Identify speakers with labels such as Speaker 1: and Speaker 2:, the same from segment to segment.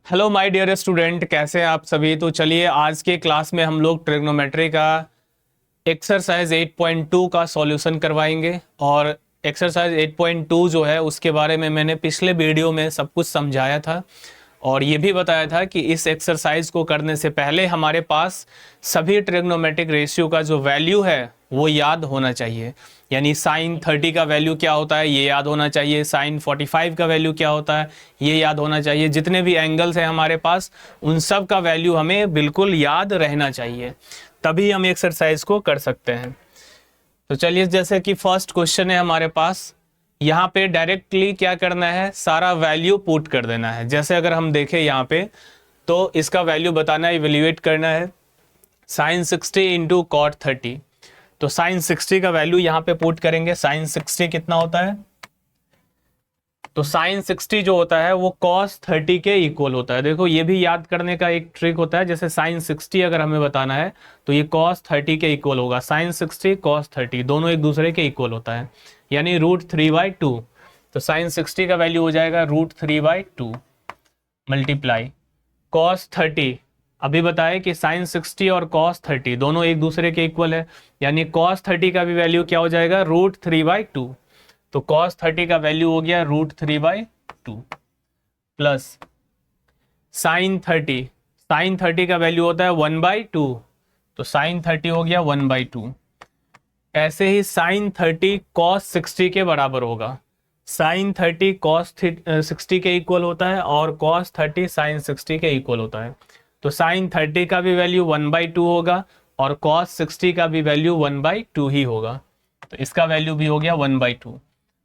Speaker 1: Hello my dear student, कैसे हैं आप सभी। तो चलिए आज के क्लास में हम लोग ट्रिग्नोमेट्री का एक्सरसाइज 8.2 का सॉल्यूशन करवाएंगे। और एक्सरसाइज 8.2 जो है उसके बारे में मैंने पिछले वीडियो में सब कुछ समझाया था और ये भी बताया था कि इस एक्सरसाइज को करने से पहले हमारे पास सभी ट्रिग्नोमेट्रिक रेशियो का जो वैल्यू है वो याद होना चाहिए। यानी साइन 30 का वैल्यू क्या होता है ये याद होना चाहिए, साइन 45 का वैल्यू क्या होता है ये याद होना चाहिए, जितने भी एंगल्स हैं हमारे पास उन सब का वैल्यू हमें बिल्कुल याद रहना चाहिए, तभी हम एक्सरसाइज को कर सकते हैं। तो चलिए, जैसे कि फर्स्ट क्वेश्चन है हमारे पास, यहाँ पे डायरेक्टली क्या करना है, सारा वैल्यू पुट कर देना है। जैसे अगर हम देखें यहाँ पे तो इसका वैल्यू बताना है, इवेल्युएट करना है। साइन 60 इंटू कॉट 30, तो साइन 60 का वैल्यू यहाँ पे पुट करेंगे। साइन 60 कितना होता है, तो साइन 60 जो होता है वो कॉस 30 के इक्वल होता है। देखो ये भी याद करने का एक ट्रिक होता है, जैसे साइन 60 अगर हमें बताना है तो ये कॉस 30 के इक्वल होगा। साइन 60 कॉस 30 दोनों एक दूसरे के इक्वल होता है, यानी √3/2। तो साइन 60 का वैल्यू हो जाएगा √3/2 मल्टीप्लाई कॉस 30। अभी बताए कि साइन 60 और कॉस 30 दोनों एक दूसरे के इक्वल है, यानी कॉस 30 का भी वैल्यू क्या हो जाएगा, √3/2। तो cos 30 का वैल्यू हो गया √3/2 प्लस साइन 30। साइन 30 का वैल्यू होता है 1/2, तो साइन 30 हो गया 1/2। ऐसे ही साइन 30 cos 60 के बराबर होगा। साइन 30 cos 60 के इक्वल होता है और cos 30 साइन 60 के इक्वल होता है। तो साइन 30 का भी वैल्यू 1/2 होगा और cos 60 का भी वैल्यू 1/2 ही होगा। तो इसका वैल्यू भी हो गया 1/2।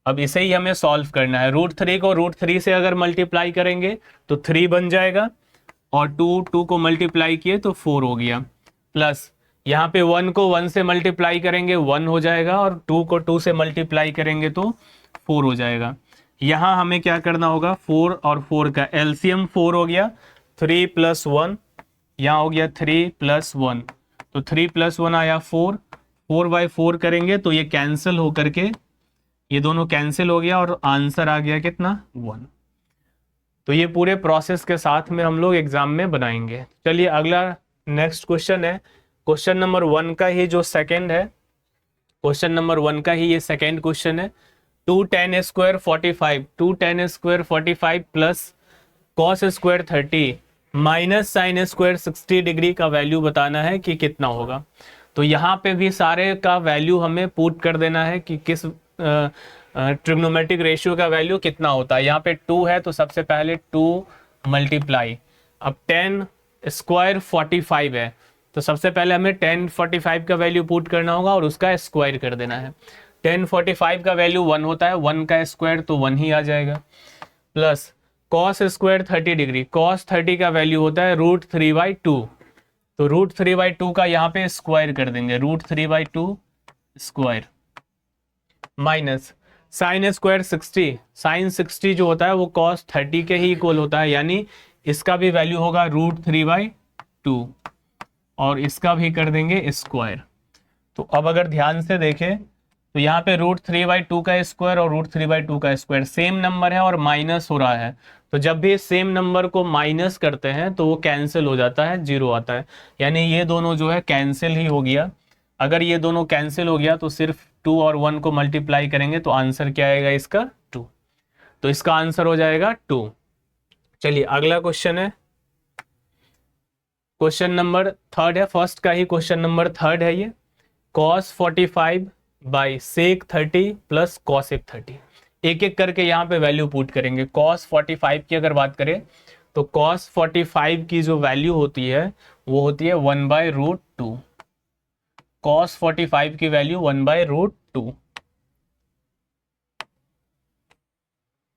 Speaker 1: अब इसे ही हमें सॉल्व करना है। √3 को √3 से अगर मल्टीप्लाई करेंगे तो 3 बन जाएगा और 2 को मल्टीप्लाई किए तो 4 हो गया, प्लस यहाँ पे 1 को 1 से मल्टीप्लाई करेंगे 1 हो जाएगा और 2 को 2 से मल्टीप्लाई करेंगे तो 4 हो जाएगा। यहाँ हमें क्या करना होगा, 4 और 4 का एलसीएम 4 हो गया, 3 + 1, यहाँ हो गया 3 + 1, तो 3 + 1 आया 4, 4/4 करेंगे तो ये कैंसिल होकर के ये दोनों कैंसिल हो गया और आंसर आ गया कितना, 1। तो ये पूरे प्रोसेस के साथ में हम लोग एग्जाम में बनाएंगे। चलिए अगला नेक्स्ट क्वेश्चन है, क्वेश्चन नंबर 1 का ही जो सेकंड है, क्वेश्चन नंबर 1 का ही ये सेकंड क्वेश्चन है। 2tan² 45, 2tan² 45 plus cos² 30 minus sin² 60 degree का वैल्यू बताना है कि कितना होगा। तो यहाँ पे भी सारे का वैल्यू हमें पुट कर देना है कि किस ट्रिग्नोमेट्रिक रेशियो का वैल्यू कितना होता है। यहाँ पे 2 है तो सबसे पहले 2 मल्टीप्लाई, अब tan² 45 है तो सबसे पहले हमें tan 45 का वैल्यू पुट करना होगा और उसका स्क्वायर कर देना है। tan 45 का वैल्यू 1 होता है, 1 का स्क्वायर तो 1 ही आ जाएगा, प्लस cos² 30 डिग्री, cos 30 का वैल्यू होता है √3/2, तो √3/2 का यहाँ पे स्क्वायर कर देंगे, √3/2 स्क्वायर माइनस sin² 60, साइन 60 जो होता है वो cos 30 के ही इक्वल होता है, यानी इसका भी वैल्यू होगा √3/2 और इसका भी कर देंगे स्क्वायर। तो अब अगर ध्यान से देखें तो यहाँ पे √3/2 का स्क्वायर और √3/2 का स्क्वायर सेम नंबर है और माइनस हो रहा है, तो जब भी सेम नंबर को माइनस करते हैं तो वो कैंसिल हो जाता है, 0 आता है, यानी ये दोनों जो है कैंसिल ही हो गया। अगर ये दोनों कैंसिल हो गया तो सिर्फ 2 और 1 को मल्टीप्लाई करेंगे तो आंसर क्या आएगा इसका, 2। तो इसका आंसर हो जाएगा 2। चलिए अगला क्वेश्चन है, क्वेश्चन नंबर 3 है, फर्स्ट का ही क्वेश्चन नंबर 3 है ये। cos 45 by sec 30 plus cosec 30, एक एक करके यहाँ पे वैल्यू पुट करेंगे। cos 45 की अगर बात करें तो cos 45 की जो वैल्यू होती है वो होती है 1/√2, cos 45 की वैल्यू 1/√2,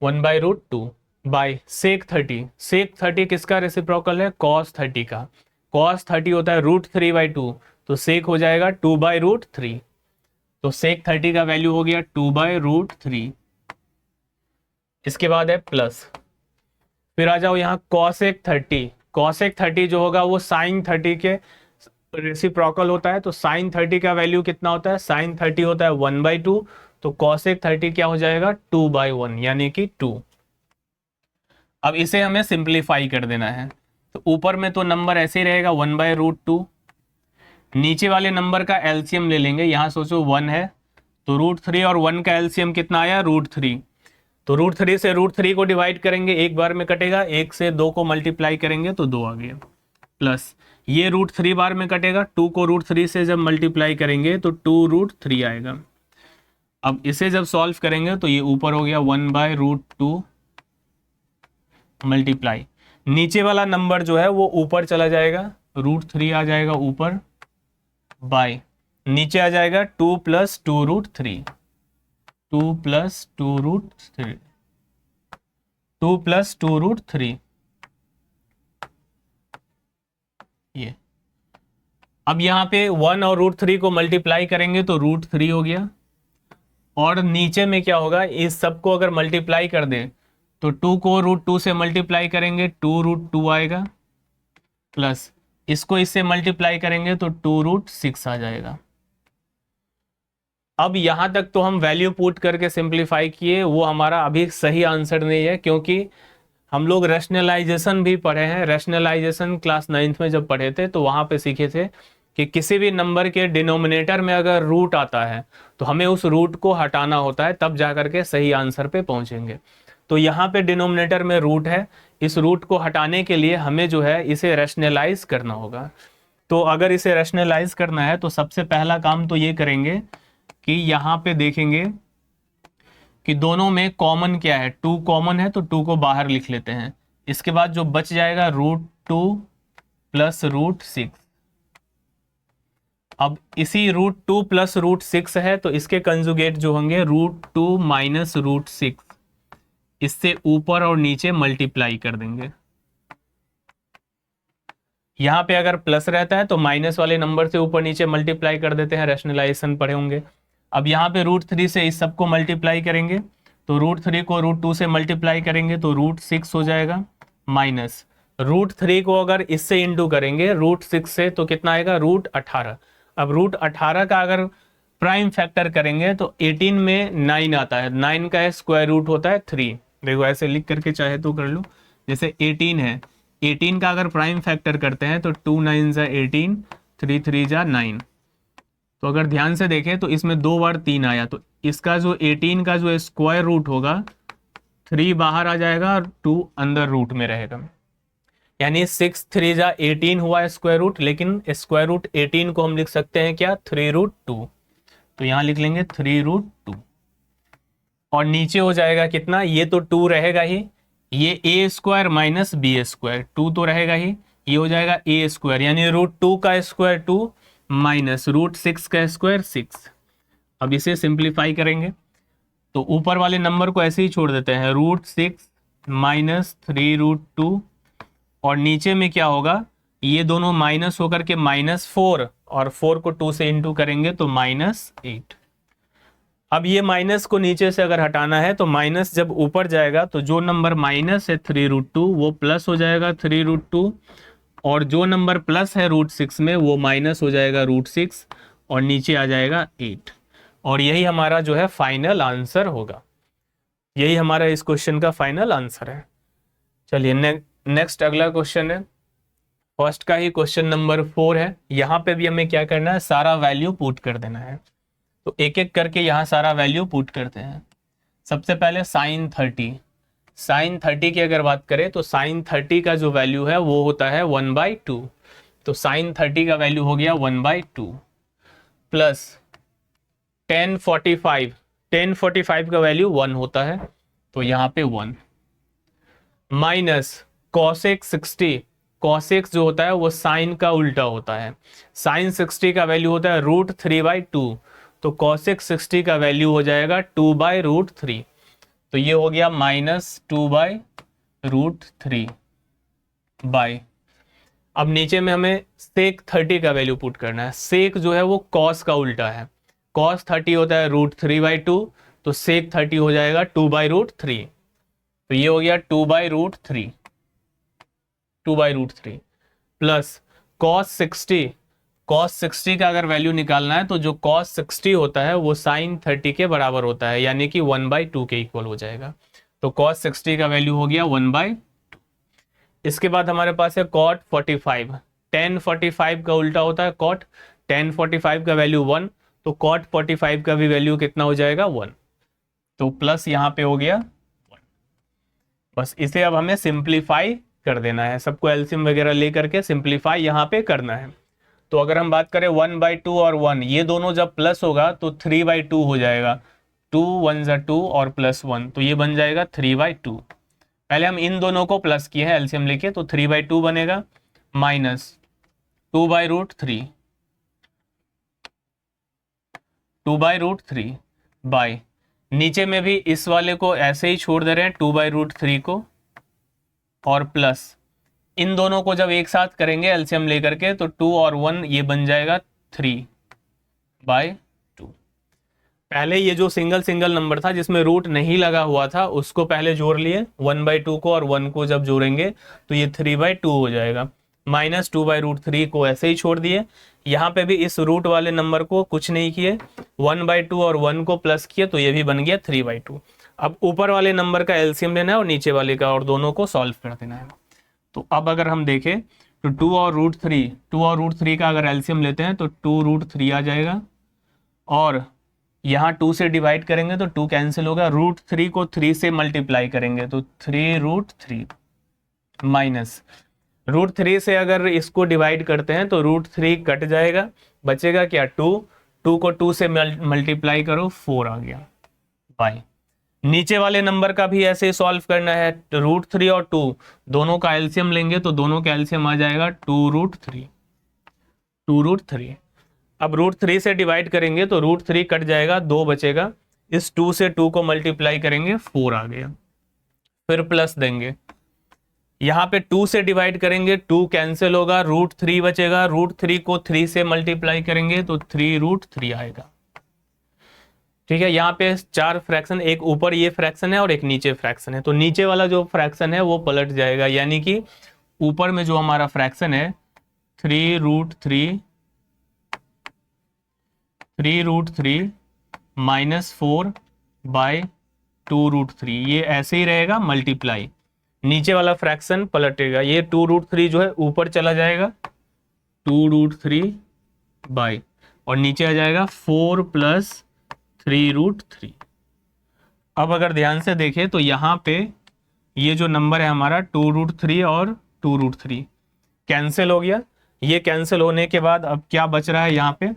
Speaker 1: 1/√2 बाई sec 30, sec 30 किसका रेसिप्रोकल है, cos 30 का, cos 30 होता है √3/2, तो sec हो जाएगा 2/√3, तो sec 30 का वैल्यू हो गया 2/√3। इसके बाद है प्लस, फिर आ जाओ यहाँ cosec 30, cosec 30 जो होगा वो sin 30 के रेसिप्रोकल होता है, तो sin 30 का वैल्यू कितना होता है, sin 30 होता है 1/2, तो cosec 30 क्या हो जाएगा 2/1 यानी कि 2। अब इसे हमें सिंप्लीफाई कर देना है। तो ऊपर में तो नंबर ऐसे ही रहेगा 1/√2, नीचे वाले नंबर का एलसीएम ले लेंगे। यहाँ सोचो 1 है तो √3 और 1 का एलसीएम कितना आया, √3। तो √3 से √3 को डिवाइड करेंगे, एक बार में कटेगा, 1 से 2 को मल्टीप्लाई करेंगे तो 2 आ गया, प्लस ये √3 बार में कटेगा, 2 को √3 से जब मल्टीप्लाई करेंगे तो 2√3 आएगा। अब इसे जब सॉल्व करेंगे तो ये ऊपर हो गया 1/√2 मल्टीप्लाई, नीचे वाला नंबर जो है वो ऊपर चला जाएगा, √3 आ जाएगा ऊपर, बाय नीचे आ जाएगा 2 + 2√3, 2 + 2√3, 2 + 2√3 ये। अब यहाँ पे 1 और √3 को मल्टीप्लाई करेंगे तो √3 हो गया, और नीचे में क्या होगा, इस सब को अगर मल्टीप्लाई कर दे तो 2 को √2 से मल्टीप्लाई करेंगे 2√2 आएगा, प्लस इसको इससे मल्टीप्लाई करेंगे तो 2√6 आ जाएगा। अब यहां तक तो हम वैल्यू पुट करके सिंप्लीफाई किए, वो हमारा अभी सही आंसर नहीं है, क्योंकि हम लोग रैशनलाइजेशन भी पढ़े हैं। रैशनलाइजेशन क्लास 9th में जब पढ़े थे तो वहां पे सीखे थे कि किसी भी नंबर के डिनोमिनेटर में अगर रूट आता है तो हमें उस रूट को हटाना होता है, तब जाकर के सही आंसर पे पहुंचेंगे। तो यहाँ पे डिनोमिनेटर में रूट है, इस रूट को हटाने के लिए हमें जो है इसे रैशनलाइज करना होगा। तो अगर इसे रैशनलाइज करना है तो सबसे पहला काम तो ये करेंगे कि यहाँ पे देखेंगे कि दोनों में कॉमन क्या है, 2 कॉमन है तो 2 को बाहर लिख लेते हैं। इसके बाद जो बच जाएगा √2 + √6। अब इसी √2 + √6 है तो इसके कंजुगेट जो होंगे √2 - √6, इससे ऊपर और नीचे मल्टीप्लाई कर देंगे। यहां पे अगर प्लस रहता है तो माइनस वाले नंबर से ऊपर नीचे मल्टीप्लाई कर देते हैं, रैशनलाइजेशन पढ़े होंगे। अब यहाँ पे √3 से इस सबको मल्टीप्लाई करेंगे तो √3 को √2 से मल्टीप्लाई करेंगे तो √6 हो जाएगा, माइनस √3 को अगर इससे इंटू करेंगे √6 से तो कितना आएगा, √18। अब √18 का अगर प्राइम फैक्टर करेंगे तो 18 में 9 आता है, 9 का स्क्वायर रूट होता है 3। देखो ऐसे लिख करके चाहे तो कर लो, जैसे 18 है, 18 का अगर प्राइम फैक्टर करते हैं तो 2 9 = 18, 3 3 = 9। तो अगर ध्यान से देखें तो इसमें 2 बार 3 आया, तो इसका जो 18 का जो स्क्वायर रूट होगा 3 बाहर आ जाएगा और 2 अंदर रूट में रहेगा, यानी 6 3 = 18 हुआ स्क्वायर रूट। लेकिन स्क्वायर रूट 18 को हम लिख सकते हैं क्या, 3√2। तो यहां लिख लेंगे 3√2, और नीचे हो जाएगा कितना, ये तो 2 रहेगा ही, ये a² - b², 2 तो रहेगा ही, ये हो जाएगा a², यानी √2 का स्क्वायर 2 माइनस √6 का स्क्वायर 6। अब इसे सिंप्लीफाई करेंगे तो ऊपर वाले नंबर को ऐसे ही छोड़ देते हैं, √6 - 3√2, और नीचे में क्या होगा, ये दोनों माइनस होकर के -4, और 4 को 2 से इंटू करेंगे तो -8। अब ये माइनस को नीचे से अगर हटाना है तो माइनस जब ऊपर जाएगा तो जो नंबर माइनस है 3√2 वो प्लस हो जाएगा 3√2, और जो नंबर प्लस है √6 में वो माइनस हो जाएगा √6, और नीचे आ जाएगा 8। और यही हमारा जो है फाइनल आंसर होगा, यही हमारा इस क्वेश्चन का फाइनल आंसर है। चलिए नेक्स्ट अगला क्वेश्चन है, फर्स्ट का ही क्वेश्चन नंबर 4 है। यहाँ पे भी हमें क्या करना है, सारा वैल्यू पुट कर देना है। तो एक एक करके यहाँ सारा वैल्यू पुट करते हैं। सबसे पहले sin 30 की अगर बात करें तो sin 30 का जो वैल्यू है वो होता है 1/2। तो sin 30 का वैल्यू हो गया 1/2, प्लस 1045 का वैल्यू 1 होता है तो यहाँ पे 1, माइनस cosec 60, cosec जो होता है वो साइन का उल्टा होता है, sin 60 का वैल्यू होता है √3/2, तो cosec 60 का वैल्यू हो जाएगा 2/√3। तो ये हो गया -2/√3 बाय। अब नीचे में हमें sec 30 का वैल्यू पुट करना है। sec जो है वो cos का उल्टा है, cos 30 होता है √3/2, तो sec 30 हो जाएगा 2/√3। तो ये हो गया 2/√3 प्लस cos 60 का अगर वैल्यू निकालना है तो जो cos 60 होता है वो sin 30 के बराबर होता है, यानी कि 1/2 के इक्वल हो जाएगा। तो cos 60 का वैल्यू हो गया 1/2। इसके बाद हमारे पास है cot 45। tan 45 का उल्टा होता है cot। tan 45 का वैल्यू 1, तो cot 45 का भी वैल्यू कितना हो जाएगा 1। तो प्लस यहाँ पे हो गया 1। बस इसे अब हमें सिंप्लीफाई कर देना है, सबको एलसीएम वगैरह लेकर के सिंप्लीफाई यहाँ पे करना है। तो अगर हम बात करें 1/2 और 1, ये दोनों जब प्लस होगा तो 3/2 हो जाएगा। 2 1 ज़ा 2 और +1, तो ये बन जाएगा 3/2। पहले हम इन दोनों को प्लस किए हैं एलसीएम लेके, तो 3/2 बनेगा माइनस 2/√3, 2/√3 बाय, नीचे में भी इस वाले को ऐसे ही छोड़ दे रहे हैं 2/√3 को, और प्लस इन दोनों को जब एक साथ करेंगे एलसीएम लेकर के तो 2 और 1 ये बन जाएगा 3/2। पहले ये जो सिंगल सिंगल नंबर था जिसमें रूट नहीं लगा हुआ था उसको पहले जोड़ लिए 1/2 को, और 1 को जब जोड़ेंगे तो ये 3/2 हो जाएगा। माइनस 2/√3 को ऐसे ही छोड़ दिए। यहाँ पे भी इस रूट वाले नंबर को कुछ नहीं किए, 1/2 और 1 को प्लस किए तो ये भी बन गया 3/2। अब ऊपर वाले नंबर का एलसीएम लेना है और नीचे वाले का, और दोनों को सॉल्व कर देना है। तो अब अगर हम देखें तो 2 और √3 का अगर एलसीएम लेते हैं तो 2√3 आ जाएगा, और यहाँ 2 से डिवाइड करेंगे तो 2 कैंसिल होगा, √3 को 3 से मल्टीप्लाई करेंगे तो 3√3 माइनस √3 से अगर इसको डिवाइड करते हैं तो √3 कट जाएगा, बचेगा क्या 2, 2 को 2 से मल्टीप्लाई करो 4 आ गया बाय। नीचे वाले नंबर का भी ऐसे सॉल्व करना है, √3 और 2 दोनों का एलसीएम लेंगे तो दोनों का एलसीएम आ जाएगा 2√3। अब √3 से डिवाइड करेंगे तो √3 कट जाएगा, 2 बचेगा, इस 2 से 2 को मल्टीप्लाई करेंगे 4 आ गया, फिर प्लस देंगे, यहाँ पे 2 से डिवाइड करेंगे 2 कैंसिल होगा, √3 बचेगा, √3 को 3 से मल्टीप्लाई करेंगे तो 3√3 आएगा। ठीक है, यहाँ पे 4 फ्रैक्शन, एक ऊपर ये फ्रैक्शन है और एक नीचे फ्रैक्शन है, तो नीचे वाला जो फ्रैक्शन है वो पलट जाएगा, यानी कि ऊपर में जो हमारा फ्रैक्शन है 3√3 -4/2√3, ये ऐसे ही रहेगा मल्टीप्लाई, नीचे वाला फ्रैक्शन पलटेगा, ये 2√3 जो है ऊपर चला जाएगा 2√3 बाई, और नीचे आ जाएगा 4 + 3√3। अब अगर ध्यान से देखें तो यहाँ पे ये जो नंबर है हमारा 2√3 और 2√3 कैंसिल हो गया। ये कैंसिल होने के बाद अब क्या बच रहा है यहाँ पे,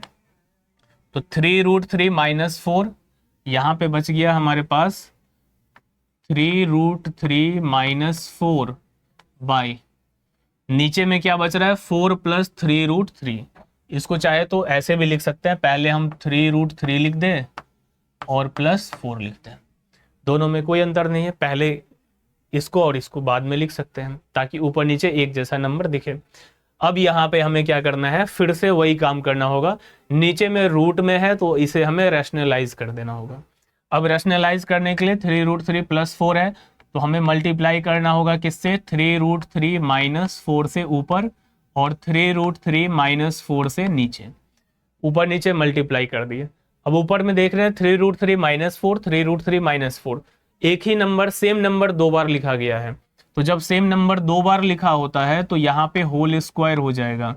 Speaker 1: तो 3√3 -4, यहाँ पे बच गया हमारे पास 3√3 -4 बाई, नीचे में क्या बच रहा है 4 + 3√3। इसको चाहे तो ऐसे भी लिख सकते हैं, पहले हम 3√3 लिख दें और +4 लिखते हैं, दोनों में कोई अंतर नहीं है, पहले इसको और इसको बाद में लिख सकते हैं ताकि ऊपर नीचे एक जैसा नंबर दिखे। अब यहाँ पे हमें क्या करना है, फिर से वही काम करना होगा, नीचे में रूट में है तो इसे हमें रैशनलाइज कर देना होगा। अब रैशनलाइज करने के लिए 3√3 +4 है तो हमें मल्टीप्लाई करना होगा किससे, 3√3 -4 से ऊपर और 3√3 -4 से नीचे, ऊपर नीचे मल्टीप्लाई कर दिए। अब ऊपर में देख रहे हैं 3√3 -4, 3√3 -4, एक ही नंबर सेम नंबर 2 बार लिखा गया है, तो जब सेम नंबर 2 बार लिखा होता है तो यहाँ पे होल स्क्वायर हो जाएगा,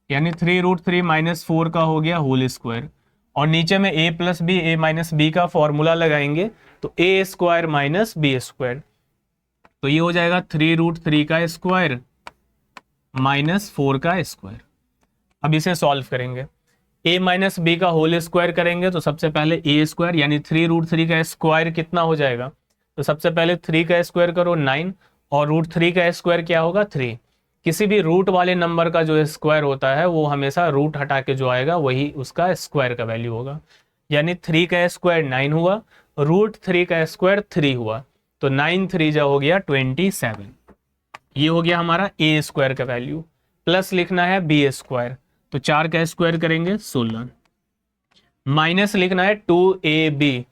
Speaker 1: यानी 3√3 -4 का हो गया होल स्क्वायर, और नीचे में a + b a - b का फॉर्मूला लगाएंगे तो a² - b², तो ये हो जाएगा 3√3 का स्क्वायर -4 का स्क्वायर। अब इसे सॉल्व करेंगे, a - b का होल स्क्वायर करेंगे तो सबसे पहले a² यानी 3√3 का स्क्वायर कितना हो जाएगा, तो सबसे पहले 3 का स्क्वायर करो 9, और √3 का स्क्वायर क्या होगा 3। किसी भी रूट वाले नंबर का जो स्क्वायर होता है वो हमेशा रूट हटा के जो आएगा वही उसका स्क्वायर का वैल्यू होगा, यानी 3 का स्क्वायर 9 हुआ, √3 का स्क्वायर 3 हुआ, तो 9 3 जा हो गया 27, ये हो गया हमारा a² का वैल्यू। प्लस लिखना है b², तो 4 का स्क्वायर करेंगे 16, माइनस लिखना है 2ab,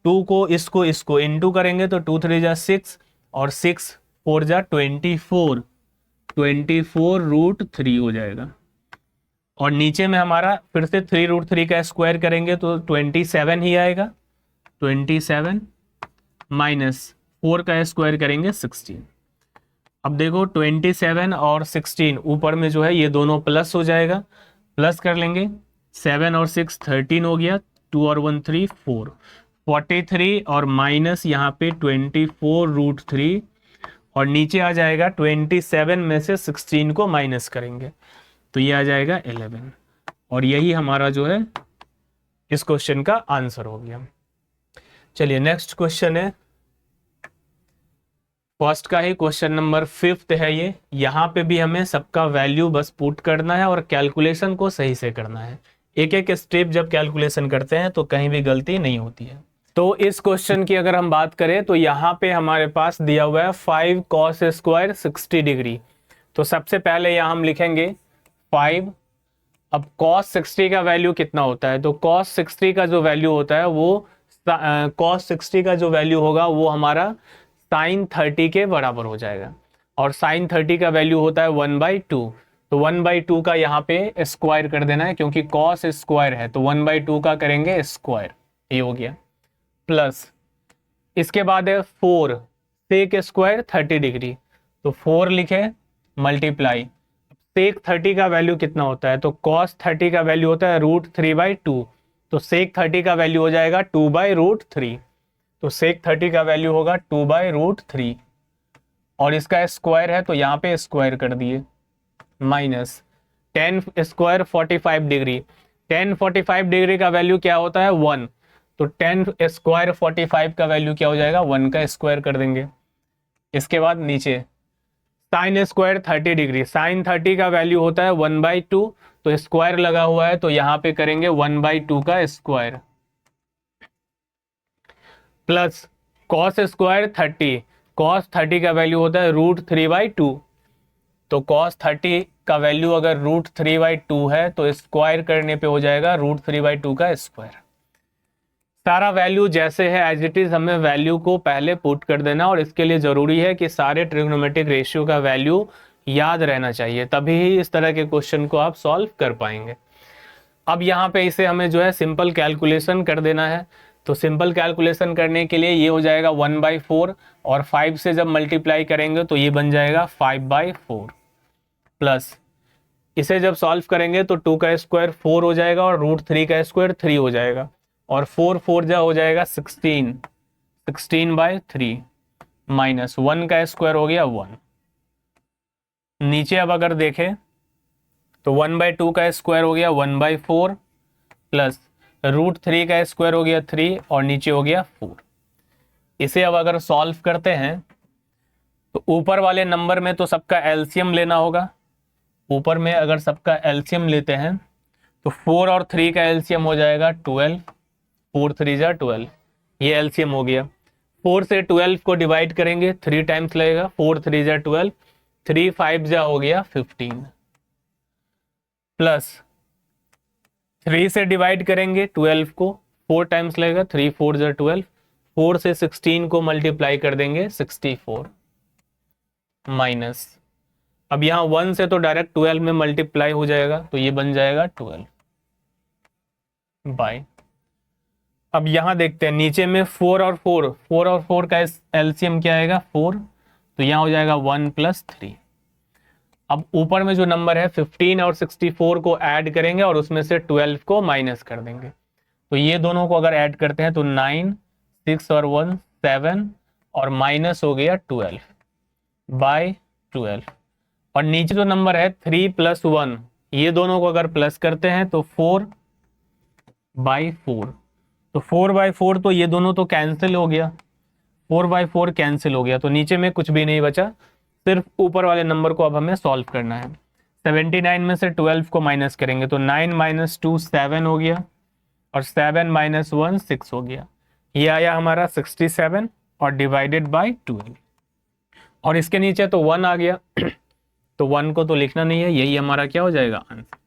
Speaker 1: 2 को इसको इनटू करेंगे तो 2 3 जा 6 और 6 4 जा 24, 24√3 हो जाएगा, और नीचे में हमारा फिर से 3√3 का स्क्वायर करेंगे तो 27 ही आएगा, 27 - 4 का स्क्वायर करेंगे 16। अब देखो 27 और 16 ऊपर में जो है ये दोनों प्लस हो जाएगा, प्लस कर लेंगे, 7 और 6 13 हो गया, 2 और 1 3 4, 43 और माइनस यहाँ पे 24√3 और नीचे आ जाएगा 27 में से 16 को माइनस करेंगे तो ये आ जाएगा 11 और यही हमारा जो है इस क्वेश्चन का आंसर हो गया। चलिए नेक्स्ट क्वेश्चन है, फर्स्ट का ही क्वेश्चन नंबर 5 है ये। यहाँ पे भी हमें सबका वैल्यू बस पुट करना है और कैलकुलेशन को सही से करना है। एक एक स्टेप जब कैलकुलेशन करते हैं तो कहीं भी गलती नहीं होती है। तो इस क्वेश्चन की अगर हम बात करें तो यहाँ पे हमारे पास दिया हुआ है 5 cos स्क्वायर 60 डिग्री। तो सबसे पहले यहाँ हम लिखेंगे 5। अब cos 60 का वैल्यू कितना होता है, तो cos 60 का जो वैल्यू होता है वो cos 60 का जो वैल्यू होगा वो हमारा sin 30 के बराबर हो जाएगा और sin 30 का वैल्यू होता है 1/2। तो 1/2 का यहाँ पे स्क्वायर कर देना है क्योंकि cos स्क्वायर है तो 1/2 का करेंगे स्क्वायर, ये हो गया। प्लस इसके बाद है 4 sec स्क्वायर 30 डिग्री, तो 4 लिखे मल्टीप्लाई sec 30 का वैल्यू कितना होता है, तो cos 30 का वैल्यू होता है √3/2, तो sec 30 का वैल्यू हो जाएगा 2/√3, तो sec 30 का वैल्यू होगा 2/√3 और इसका स्क्वायर है तो यहाँ पे स्क्वायर कर दिए, माइनस 10 स्क्वायर 45 डिग्री, 10 45 डिग्री का वैल्यू क्या होता है 1, तो 10 स्क्वायर 45 का वैल्यू क्या हो जाएगा 1 का स्क्वायर कर देंगे। इसके बाद नीचे साइन स्क्वायर 30 डिग्री, साइन 30 का वैल्यू होता है 1/2, तो स्क्वायर लगा हुआ है तो यहाँ पे करेंगे 1/2 का square, plus cos square 30, cos 30 का वैल्यू होता है √3/2, तो कॉस 30 का वैल्यू अगर √3/2 है तो स्क्वायर करने पे हो जाएगा √3/2 का स्क्वायर। सारा वैल्यू जैसे है एज इट इज हमें वैल्यू को पहले पुट कर देना और इसके लिए जरूरी है कि सारे ट्रिग्नोमेट्रिक रेशियो का वैल्यू याद रहना चाहिए, तभी ही इस तरह के क्वेश्चन को आप सॉल्व कर पाएंगे। अब यहाँ पे इसे हमें जो है सिंपल कैलकुलेशन कर देना है, तो सिंपल कैलकुलेशन करने के लिए ये हो जाएगा 1/4 और 5 से जब मल्टीप्लाई करेंगे तो ये बन जाएगा 5/4, प्लस इसे जब सॉल्व करेंगे तो 2 का स्क्वायर 4 हो जाएगा और √3 का स्क्वायर 3 हो जाएगा और 4 4 जा हो जाएगा 16, 16/3 माइनस 1 का स्क्वायर हो गया 1। नीचे अब अगर देखें तो 1/2 का स्क्वायर हो गया 1/4 प्लस √3 का स्क्वायर हो गया 3 और नीचे हो गया 4। इसे अब अगर सॉल्व करते हैं तो ऊपर वाले नंबर में तो सबका एलसीएम लेना होगा। ऊपर में अगर सबका एलसीएम लेते हैं तो 4 और 3 का एलसीएम हो जाएगा 12, 4 3 जा 12, ये एलसीएम हो गया। 4 से 12 को डिवाइड करेंगे 3 टाइम्स लगेगा, 4 3 जा 12, 3 5 जा हो गया 15, प्लस 3 से डिवाइड करेंगे 12 को 4 टाइम्स लगेगा, 3 4 जा 12, 4 से 16 को मल्टीप्लाई कर देंगे 64, माइनस अब यहाँ 1 से तो डायरेक्ट 12 में मल्टीप्लाई हो जाएगा तो ये बन जाएगा 12 बाय। अब यहाँ देखते हैं नीचे में 4 और 4 का एलसीएम क्या आएगा 4, तो यहाँ हो जाएगा 1 + 3। अब ऊपर में जो नंबर है 15 और 64 को ऐड करेंगे और उसमें से 12 को माइनस कर देंगे, तो ये दोनों को अगर ऐड करते हैं तो 9, 6 और 1 7 और माइनस हो गया 12/12 और नीचे जो नंबर है 3 + 1, ये दोनों को अगर प्लस करते हैं तो 4/4, तो 4/4 तो ये दोनों तो कैंसिल हो गया, 4/4 कैंसिल हो गया तो नीचे में कुछ भी नहीं बचा, सिर्फ ऊपर वाले नंबर को अब हमें सॉल्व करना है। 79 में से 12 को माइनस करेंगे तो 9 - 2 7 हो गया और 7 - 1 6 हो गया, ये आया हमारा 67 और डिवाइडेड बाय 12 और इसके नीचे तो 1 आ गया तो 1 को तो लिखना नहीं है, यही हमारा क्या हो जाएगा आंसर।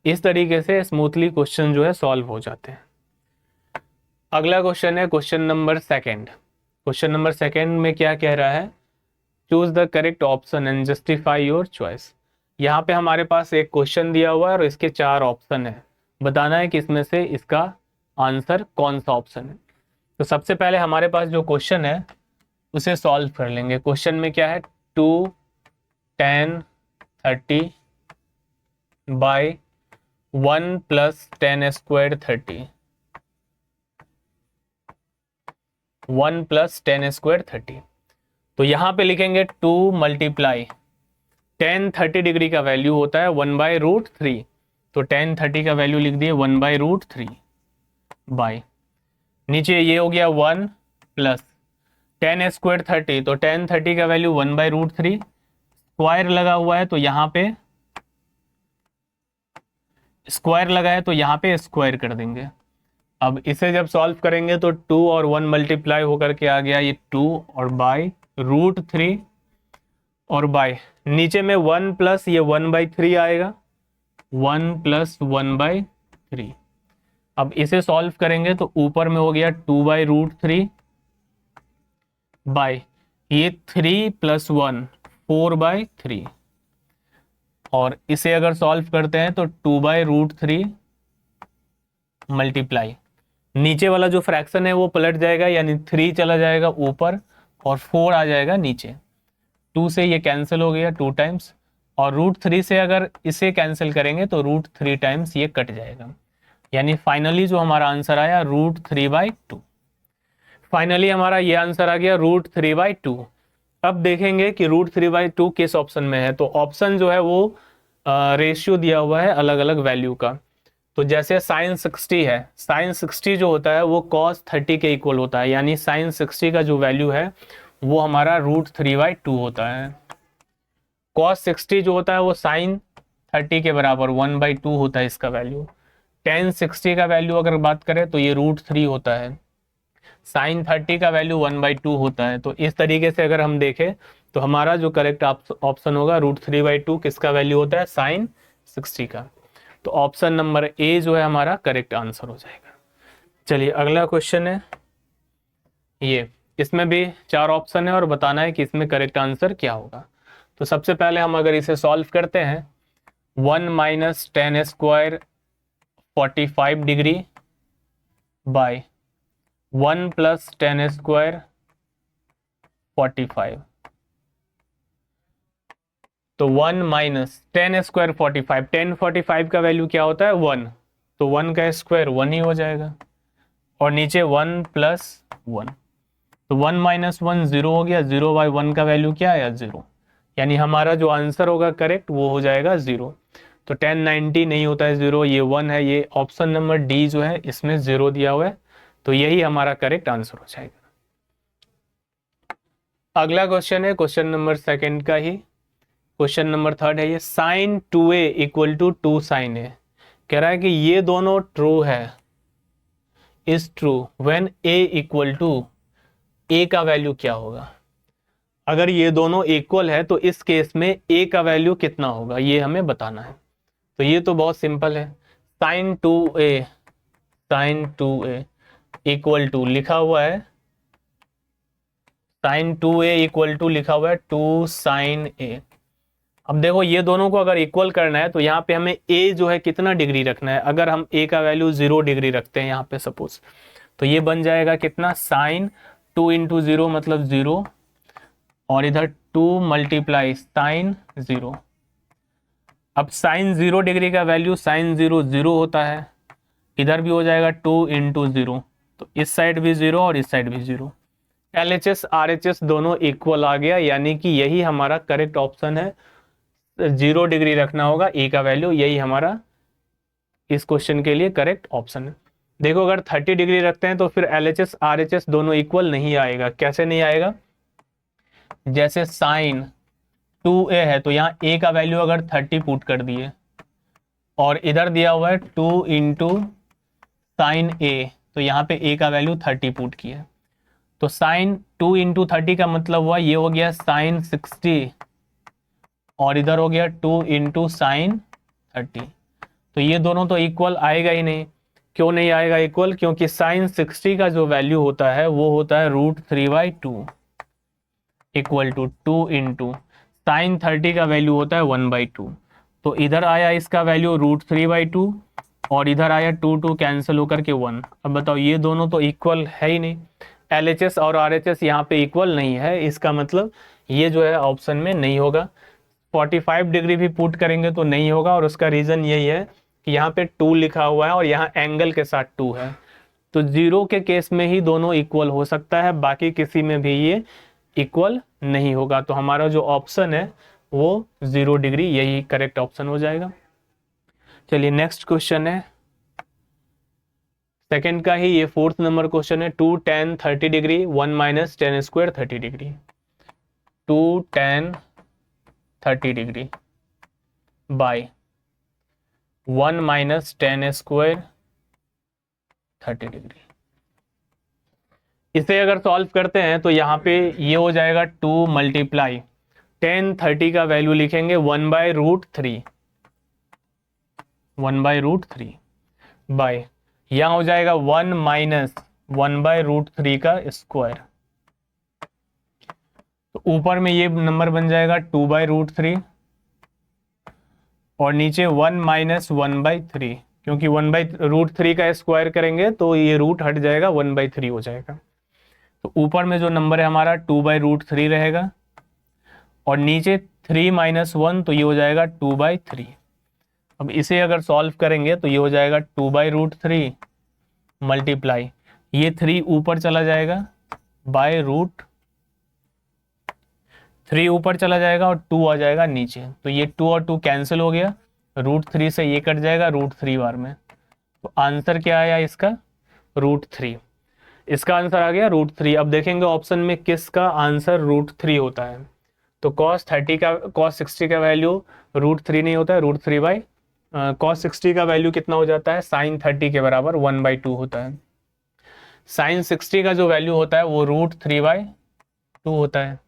Speaker 1: इस तरीके से स्मूथली क्वेश्चन जो है सॉल्व हो जाते हैं। अगला क्वेश्चन है क्वेश्चन नंबर 2। क्वेश्चन नंबर 2 में क्या कह रहा है, choose the correct option and justify your choice. यहाँ पे हमारे पास एक क्वेश्चन दिया हुआ है और इसके 4 ऑप्शन है, बताना है कि इसमें से इसका आंसर कौन सा ऑप्शन है। तो सबसे पहले हमारे पास जो क्वेश्चन है उसे सॉल्व कर लेंगे। क्वेश्चन में क्या है, two tan 30 by 1 plus tan square 30, 1 plus tan square 30। तो यहाँ पे लिखेंगे 2 मल्टीप्लाई टेन 30 डिग्री का वैल्यू होता है 1/√3, तो टेन 30 का वैल्यू लिख दिए 1/√3 बाय, नीचे ये हो गया 1 प्लस टेन स्क्वायर 30, तो टेन 30 का वैल्यू 1/√3, स्क्वायर लगा हुआ है तो यहाँ पे स्क्वायर लगा है तो यहाँ पे स्क्वायर कर देंगे। अब इसे जब सॉल्व करेंगे तो 2 और 1 मल्टीप्लाई होकर के आ गया ये 2 और बाय √3 और बाय नीचे में 1 प्लस ये 1/3 आएगा, 1 प्लस 1/3। अब इसे सॉल्व करेंगे तो ऊपर में हो गया 2/√3 बाय ये 3 प्लस 1 4/3, और इसे अगर सॉल्व करते हैं तो 2/√3 मल्टीप्लाई नीचे वाला जो फ्रैक्शन है वो पलट जाएगा, यानी 3 चला जाएगा ऊपर और 4 आ जाएगा नीचे। 2 से ये कैंसिल हो गया 2 टाइम्स, और √3 से अगर इसे कैंसिल करेंगे तो √3 टाइम्स ये कट जाएगा, यानी फाइनली जो हमारा आंसर आया √3/2। फाइनली हमारा ये आंसर आ गया √3/2। अब देखेंगे कि √3/2 किस ऑप्शन में है। तो ऑप्शन जो है वो रेशियो दिया हुआ है अलग अलग वैल्यू का। तो जैसे साइन 60 है, साइन 60 जो होता है वो cos 30 के इक्वल होता है, यानी साइन 60 का जो वैल्यू है वो हमारा √3/2 होता है। cos 60 जो होता है वो साइन 30 के बराबर 1/2 होता है इसका वैल्यू। tan 60 का वैल्यू अगर बात करें तो ये √3 होता है, साइन 30 का वैल्यू 1/2 होता है। तो इस तरीके से अगर हम देखें तो हमारा जो करेक्ट ऑप्शन होगा √3/2 किसका वैल्यू होता है, साइन 60 का। तो ऑप्शन नंबर ए जो है हमारा करेक्ट आंसर हो जाएगा। चलिए अगला क्वेश्चन है ये, इसमें भी 4 ऑप्शन है और बताना है कि इसमें करेक्ट आंसर क्या होगा। तो सबसे पहले हम अगर इसे सॉल्व करते हैं 1 minus ten square 45 degree by 1 plus tan square 45, तो 1 माइनस टेन स्क्वायर 45, टेन 45 का वैल्यू क्या होता है 1, तो 1 का स्क्वायर 1 ही हो जाएगा, और नीचे 1 प्लस 1, तो 1 माइनस 1 0 हो गया, 0/1 का वैल्यू क्या आया 0, यानी हमारा जो आंसर होगा करेक्ट वो हो जाएगा 0। तो 1090 नहीं होता है 0, ये 1 है, ये ऑप्शन नंबर डी जो है इसमें 0 दिया हुआ है, तो यही हमारा करेक्ट आंसर हो जाएगा। अगला क्वेश्चन है क्वेश्चन नंबर सेकंड का ही, क्वेश्चन नंबर थर्ड है ये, sine 2a equal to 2 sine a। कह रहा है कि ये दोनों ट्रू है, is true when a equal to, a का वैल्यू क्या होगा। अगर ये दोनों इक्वल है तो इस केस में a का वैल्यू कितना होगा ये हमें बताना है। तो ये तो बहुत सिंपल है, साइन 2a इक्वल टू लिखा हुआ है, साइन 2a इक्वल टू लिखा हुआ है 2 साइन a। अब देखो ये दोनों को अगर इक्वल करना है तो यहाँ पे हमें a जो है कितना डिग्री रखना है। अगर हम a का वैल्यू 0 डिग्री रखते हैं यहाँ पे सपोज, तो ये बन जाएगा कितना, साइन 2 इंटू 0 मतलब 0, और इधर 2 मल्टीप्लाई साइन 0। अब साइन 0 डिग्री का वैल्यू साइन 0 0 होता है, इधर भी हो जाएगा 2 इंटू 0, तो इस साइड भी 0 और इस साइड भी 0। LHS RHS दोनों इक्वल आ गया, यानी कि यही हमारा करेक्ट ऑप्शन है, 0 डिग्री रखना होगा a का वैल्यू, यही हमारा इस क्वेश्चन के लिए करेक्ट ऑप्शन है। देखो अगर 30 डिग्री रखते हैं तो फिर LHS RHS दोनों इक्वल नहीं आएगा। कैसे नहीं आएगा, जैसे साइन 2a है तो यहाँ a का वैल्यू अगर 30 पुट कर दिए और इधर दिया हुआ है 2 इंटू साइन a, तो यहाँ पे a का वैल्यू 30 पुट किया, तो साइन 2 इंटू 30 का मतलब हुआ ये हो गया साइन 60, और इधर हो गया 2 इंटू साइन 30। तो ये दोनों तो इक्वल आएगा ही नहीं। क्यों नहीं आएगा इक्वल, क्योंकि साइन 60 का जो वैल्यू होता है वो होता है √3/2 इक्वल टू 2 इंटू साइन 30 का वैल्यू होता है 1/2। तो इधर आया इसका वैल्यू √3/2 और इधर आया 2 कैंसिल होकर के 1। अब बताओ ये दोनों तो इक्वल है ही नहीं, LHS और RHS यहाँ पे इक्वल नहीं है, इसका मतलब ये जो है ऑप्शन में नहीं होगा। 45 डिग्री भी पुट करेंगे तो नहीं होगा, और उसका रीज़न यही है कि यहाँ पे 2 लिखा हुआ है और यहाँ एंगल के साथ 2 है, तो 0 के केस में ही दोनों इक्वल हो सकता है, बाकी किसी में भी ये इक्वल नहीं होगा। तो हमारा जो ऑप्शन है वो 0 डिग्री, यही करेक्ट ऑप्शन हो जाएगा। चलिए नेक्स्ट क्वेश्चन है सेकंड का ही, ये 4th नंबर क्वेश्चन है। 2 tan 30 degree 1 minus tan square 30 degree. 2 tan 30 degree by 1 minus tan square 30 degree. इसे अगर सॉल्व करते हैं तो यहाँ पे ये हो जाएगा 2 मल्टीप्लाई tan 30 का वैल्यू लिखेंगे 1/√3, 1/√3 बाय, यहाँ हो जाएगा 1 माइनस 1/√3 का स्क्वायर, तो ऊपर में ये नंबर बन जाएगा 2/√3 और नीचे 1 माइनस 1/3, क्योंकि 1/√3 का स्क्वायर करेंगे तो ये रूट हट जाएगा, 1/3 हो जाएगा। तो ऊपर में जो नंबर है हमारा 2/√3 रहेगा और नीचे 3 माइनस 1, तो ये हो जाएगा 2/3। अब इसे अगर सॉल्व करेंगे तो ये हो जाएगा 2/√3 मल्टीप्लाई, ये 3 ऊपर चला जाएगा बाय √3 ऊपर चला जाएगा और 2 आ जाएगा नीचे, तो ये 2 और 2 कैंसिल हो गया, √3 से ये कट जाएगा √3 बार में। तो आंसर क्या आया इसका? √3। इसका आंसर आ गया √3। अब देखेंगे ऑप्शन में किसका आंसर √3 होता है। तो cos 60 का वैल्यू √3 नहीं होता है, √3 cos 60 का वैल्यू कितना हो जाता है? sin 30 के बराबर 1/2 होता है। sin 60 का जो वैल्यू होता है वो √3/2 होता है।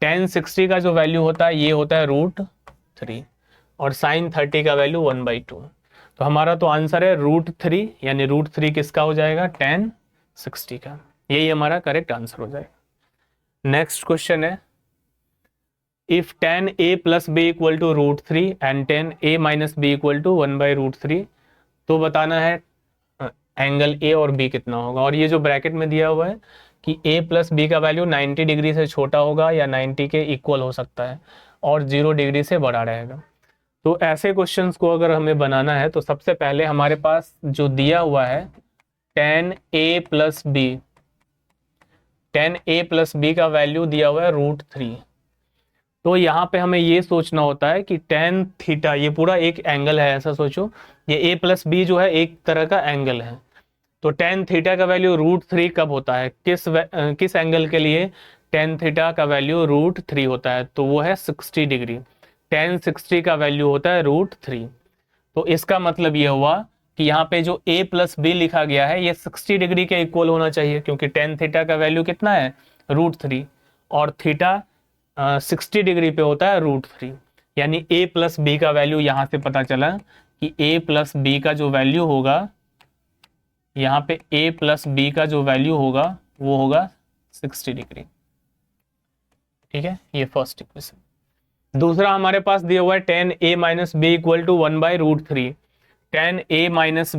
Speaker 1: tan 60 का जो वैल्यू होता है ये होता है √3 और sin 30 का वैल्यू 1/2। तो हमारा तो आंसर है √3, यानी √3 किसका हो जाएगा? tan 60 का। यही हमारा करेक्ट आंसर हो जाएगा। नेक्स्ट क्वेश्चन है, if tan a plus b equal to √3 and tan a minus b equal to 1/√3, तो बताना है एंगल a और b कितना होगा। और ये जो ब्रैकेट में दिया हुआ है कि a प्लस b का वैल्यू 90 डिग्री से छोटा होगा या 90 के इक्वल हो सकता है और 0 डिग्री से बड़ा रहेगा। तो ऐसे क्वेश्चंस को अगर हमें बनाना है तो सबसे पहले हमारे पास जो दिया हुआ है tan a plus b, tan a plus b का वैल्यू दिया हुआ है √3। तो यहाँ पे हमें ये सोचना होता है कि tan थीटा, ये पूरा एक एंगल है, ऐसा सोचो, ये a प्लस b जो है एक तरह का एंगल है। तो tan थीटा का वैल्यू √3 कब होता है? किस एंगल के लिए tan थीटा का वैल्यू √3 होता है? तो वो है 60 डिग्री। tan 60 का वैल्यू होता है √3। तो इसका मतलब ये हुआ कि यहाँ पे जो a प्लस b लिखा गया है ये 60 डिग्री के इक्वल होना चाहिए, क्योंकि tan थीटा का वैल्यू कितना है? √3 और थीटा 60 डिग्री पे होता है √3, यानी a प्लस b का वैल्यू यहाँ से पता चला कि a प्लस b का जो वैल्यू होगा, यहाँ पे a प्लस b का जो वैल्यू होगा वो होगा 60 डिग्री। ठीक है, ये फर्स्ट इक्वेशन। दूसरा हमारे पास दिया हुआ है tan a minus b equal to 1/√3। tan a minus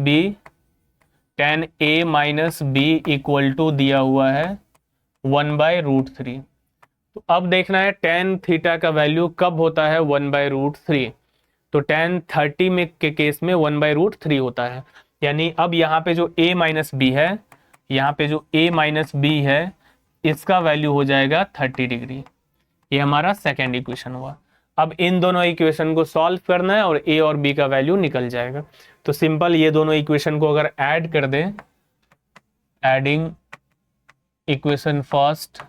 Speaker 1: b equal to दिया हुआ है 1/√3। तो अब देखना है tan थीटा का वैल्यू कब होता है 1/√3। तो tan 30 में के केस में 1/√3 होता है, यानी अब यहाँ पे जो a माइनस बी है, यहाँ पे जो a माइनस बी है इसका वैल्यू हो जाएगा 30 डिग्री। ये हमारा सेकेंड इक्वेशन हुआ। अब इन दोनों इक्वेशन को सॉल्व करना है और a और b का वैल्यू निकल जाएगा। तो सिंपल ये दोनों इक्वेशन को अगर ऐड कर दें, adding equation first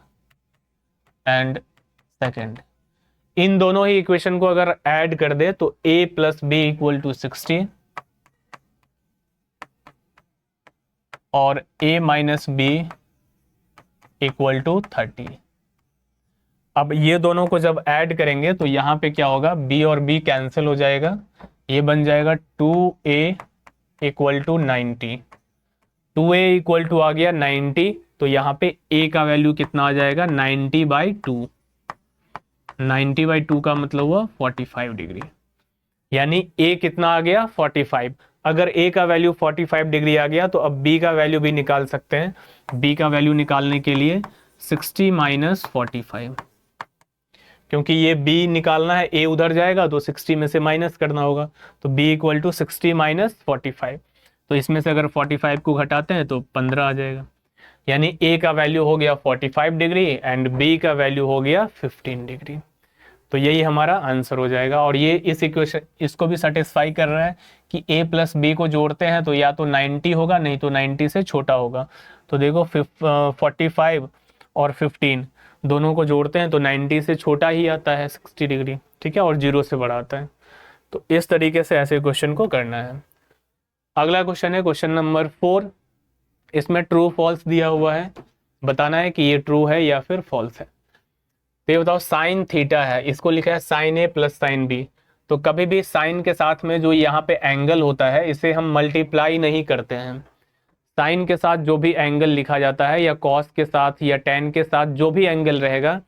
Speaker 1: and second, इन दोनों ही इक्वेशन को अगर ऐड कर दे तो a plus b equal to 60 और a minus b equal to 30। अब ये दोनों को जब ऐड करेंगे तो यहाँ पे क्या होगा? b और b कैंसिल हो जाएगा, ये बन जाएगा 2a equal to 90। 2a equal to आ गया 90, तो यहाँ पे a का वैल्यू कितना आ जाएगा? 90/2। 90/2 का मतलब हुआ 45 डिग्री, यानी a कितना आ गया? 45। अगर a का वैल्यू 45 डिग्री आ गया तो अब b का वैल्यू भी निकाल सकते हैं। b का वैल्यू निकालने के लिए 60 माइनस 45, क्योंकि ये b निकालना है, a उधर जाएगा तो 60 में से माइनस करना होगा, तो b इक्वल टू 60 माइनस 45। तो इसमें से अगर 45 को घटाते हैं तो 15 आ जाएगा, यानी a का वैल्यू हो गया 45 डिग्री एंड b का वैल्यू हो गया 15 डिग्री। तो यही हमारा आंसर हो जाएगा। और ये इस इक्वेशन इसको भी सेटिस्फाई कर रहा है कि a प्लस बी को जोड़ते हैं तो या तो 90 होगा, नहीं तो 90 से छोटा होगा। तो देखो 45 और 15 दोनों को जोड़ते हैं तो 90 से छोटा ही आता है 60 डिग्री, ठीक है, और 0 से बड़ा आता है। तो इस तरीके से ऐसे क्वेश्चन को करना है। अगला क्वेश्चन है क्वेश्चन नंबर 4। इसमें ट्रू फॉल्स दिया हुआ है, बताना है कि ये ट्रू है या फिर फॉल्स है। तो ये बताओ साइन थीटा है, इसको लिखा है साइन ए प्लस साइन बी। तो कभी भी साइन के साथ में जो यहाँ पे एंगल होता है इसे हम मल्टीप्लाई नहीं करते हैं। साइन के साथ जो भी एंगल लिखा जाता है या कॉस के साथ या टेन के साथ जो भी एंगल रहेगा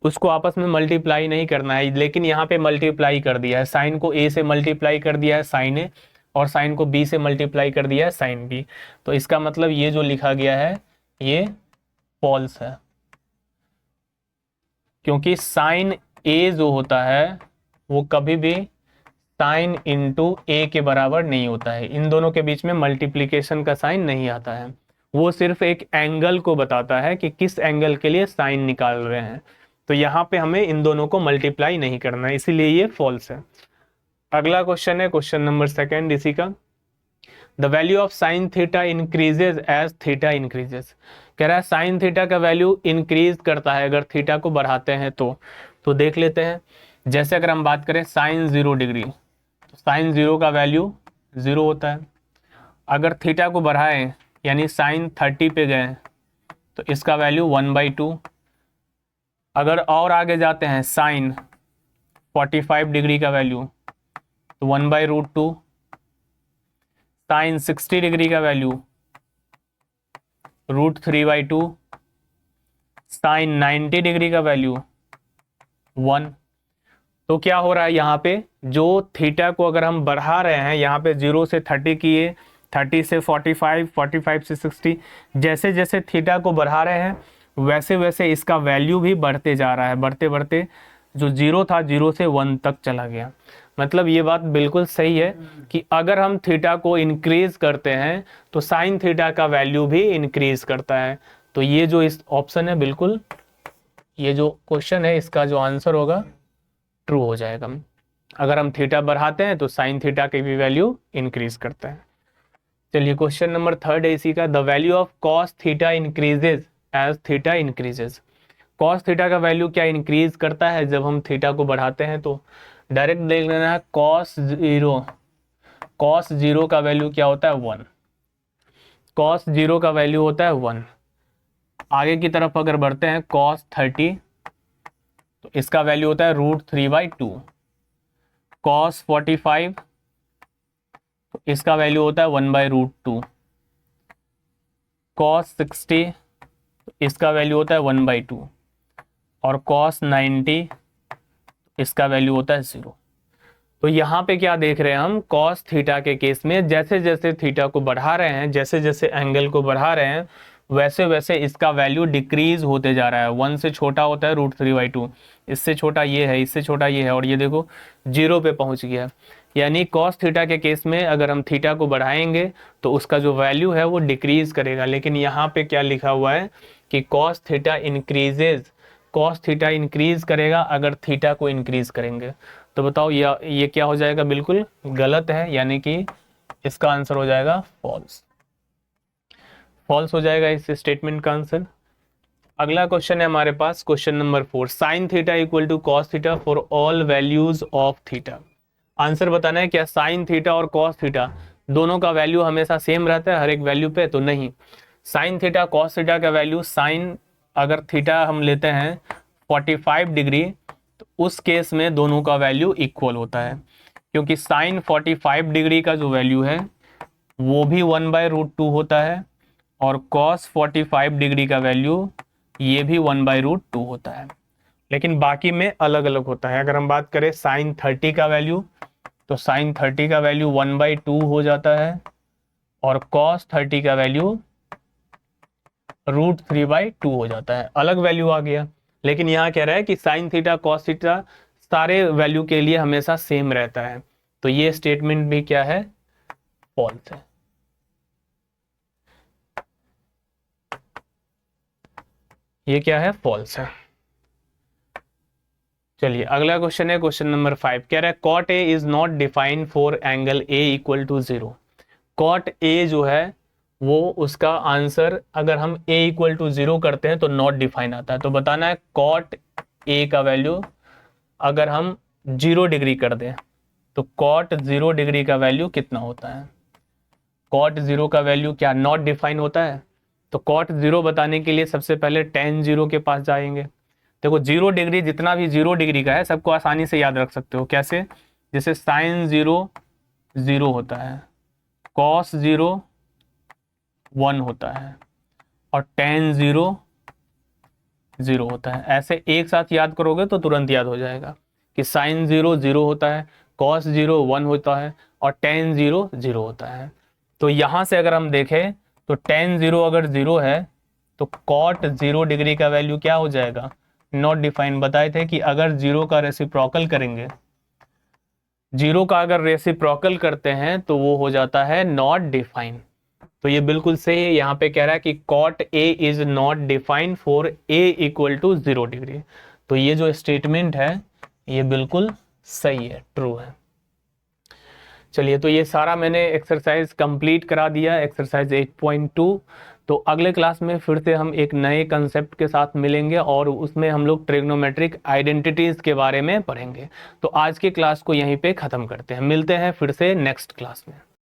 Speaker 1: उसको आपस में मल्टीप्लाई नहीं करना है, लेकिन यहाँ पे मल्टीप्लाई कर दिया है। साइन को ए से मल्टीप्लाई कर दिया है साइन ए, और साइन को बी से मल्टीप्लाई कर दिया है साइन बी। तो इसका मतलब ये जो लिखा गया है ये फॉल्स है, क्योंकि साइन ए जो होता है वो कभी भी साइन इंटू ए के बराबर नहीं होता है। इन दोनों के बीच में मल्टीप्लिकेशन का साइन नहीं आता है, वो सिर्फ एक एंगल को बताता है कि किस एंगल के लिए साइन निकाल रहे हैं। तो यहाँ पे हमें इन दोनों को मल्टीप्लाई नहीं करना है, इसीलिए ये फॉल्स है। अगला क्वेश्चन है क्वेश्चन नंबर 2 इसी का। The value of sine theta increases as theta increases. कह रहा है साइन थीटा का वैल्यू इंक्रीज करता है अगर थीटा को बढ़ाते हैं तो देख लेते हैं। जैसे अगर हम बात करें साइन 0 डिग्री, तो साइन 0 का वैल्यू 0 होता है। अगर थीटा को बढ़ाएं यानी साइन 30 पे गए तो इसका वैल्यू 1/2। अगर और आगे जाते हैं साइन 45 डिग्री का वैल्यू तो 1/√2। साइन 60 डिग्री का वैल्यू √3/2। साइन 90 डिग्री का वैल्यू 1। तो क्या हो रहा है यहाँ पे, जो थीटा को अगर हम बढ़ा रहे हैं, यहाँ पे 0 से 30 किए, 30 से 45, 45 से 60, जैसे जैसे थीटा को बढ़ा रहे हैं वैसे वैसे इसका वैल्यू भी बढ़ते जा रहा है। बढ़ते बढ़ते जो 0 था 0 से 1 तक चला गया। मतलब ये बात बिल्कुल सही है कि अगर हम थीटा को इंक्रीज करते हैं तो साइन थीटा का वैल्यू भी इंक्रीज करता है। तो ये जो इस ऑप्शन है, बिल्कुल ये जो क्वेश्चन है इसका जो आंसर होगा ट्रू हो जाएगा। अगर हम थीटा बढ़ाते हैं तो साइन थीटा की भी वैल्यू इंक्रीज करता है। चलिए क्वेश्चन नंबर 3 है इसी का। The value of cos theta increases as theta increases. Cos theta का वैल्यू क्या इंक्रीज करता है जब हम थीटा को बढ़ाते हैं? तो डायरेक्ट देख लेना है, कॉस 0 का वैल्यू क्या होता है 1। कॉस 0 का वैल्यू होता है 1। आगे की तरफ अगर बढ़ते हैं कॉस 30 तो इसका वैल्यू होता है √3/2। कॉस 45 तो इसका वैल्यू होता है 1/√2। कॉस 60 तो इसका वैल्यू होता है 1/2। और कॉस 90 इसका वैल्यू होता है 0। तो यहाँ पे क्या देख रहे हैं हम, कॉस थीटा के केस में जैसे जैसे थीटा को बढ़ा रहे हैं, जैसे जैसे एंगल को बढ़ा रहे हैं, वैसे वैसे इसका वैल्यू डिक्रीज होते जा रहा है। 1 से छोटा होता है √3/2, इससे छोटा ये है, इससे छोटा ये है, और ये देखो 0 पे पहुंच गया। यानी कॉस थीटा के केस में अगर हम थीटा को बढ़ाएंगे तो उसका जो वैल्यू है वो डिक्रीज करेगा। लेकिन यहाँ पे क्या लिखा हुआ है कि cos theta increases, cos theta increase करेगा अगर थीटा को इंक्रीज करेंगे। तो बताओ ये क्या हो जाएगा, बिल्कुल गलत है, यानी कि इसका आंसर हो जाएगा फॉल्स। फॉल्स हो जाएगा इस स्टेटमेंट का आंसर। अगला क्वेश्चन है हमारे पास question number 4। Sine theta equal to cos theta for all values of theta. Answer बताना है क्या साइन थीटा और कॉस थीटा दोनों का वैल्यू हमेशा सेम रहता है हर एक वैल्यू पे? तो नहीं। साइन थीटा कॉस थीटा का वैल्यू, साइन अगर थीटा हम लेते हैं 45 डिग्री तो उस केस में दोनों का वैल्यू इक्वल होता है, क्योंकि साइन 45 डिग्री का जो वैल्यू है वो भी 1/√2 होता है और कॉस 45 डिग्री का वैल्यू ये भी 1/√2 होता है। लेकिन बाकी में अलग अलग होता है। अगर हम बात करें साइन 30 का वैल्यू तो साइन 30 का वैल्यू 1/2 हो जाता है और कॉस 30 का वैल्यू √3/2 हो जाता है। अलग वैल्यू आ गया। लेकिन यहाँ कह रहा है कि साइन थीटा कॉस थीटा सारे वैल्यू के लिए हमेशा सेम रहता है, तो ये स्टेटमेंट भी क्या है, फॉल्स है। ये क्या है, फॉल्स है। चलिए अगला क्वेश्चन है क्वेश्चन नंबर 5, कह रहा है cot a is not defined for angle a equal to 0। Cot a जो है वो उसका आंसर अगर हम a इक्वल टू 0 करते हैं तो नॉट डिफाइन आता है। तो बताना है कॉट ए का वैल्यू अगर हम 0 डिग्री कर दें तो कॉट 0 डिग्री का वैल्यू कितना होता है। कॉट 0 का वैल्यू क्या नॉट डिफाइन होता है। तो कॉट 0 बताने के लिए सबसे पहले tan 0 के पास जाएंगे। देखो 0 डिग्री जितना भी 0 डिग्री का है सबको आसानी से याद रख सकते हो। कैसे, जैसे साइन 0 0 होता है, कॉस 0 1 होता है और tan 0 0 होता है। ऐसे एक साथ याद करोगे तो तुरंत याद हो जाएगा कि साइन 0 0 होता है, कॉस 0 1 होता है और tan 0 0 होता है। तो यहाँ से अगर हम देखें तो tan 0 अगर 0 है तो कॉट 0 डिग्री का वैल्यू क्या हो जाएगा, नॉट डिफाइन। बताए थे कि अगर 0 का रेसिप्रोकल करेंगे, 0 का अगर रेसिप्रोकल करते हैं तो वो हो जाता है नॉट डिफाइन। तो ये बिल्कुल सही है। यहाँ पे कह रहा है कि cot a is not defined for a equal to 0 degree. तो ये जो स्टेटमेंट है ये बिल्कुल सही है, ट्रू है। चलिए तो ये सारा मैंने एक्सरसाइज कंप्लीट करा दिया, एक्सरसाइज 8.2। तो अगले क्लास में फिर से हम एक नए कंसेप्ट के साथ मिलेंगे और उसमें हम लोग ट्रिग्नोमेट्रिक आइडेंटिटीज के बारे में पढ़ेंगे। तो आज की क्लास को यहीं पे ख़त्म करते हैं, मिलते हैं फिर से नेक्स्ट क्लास में।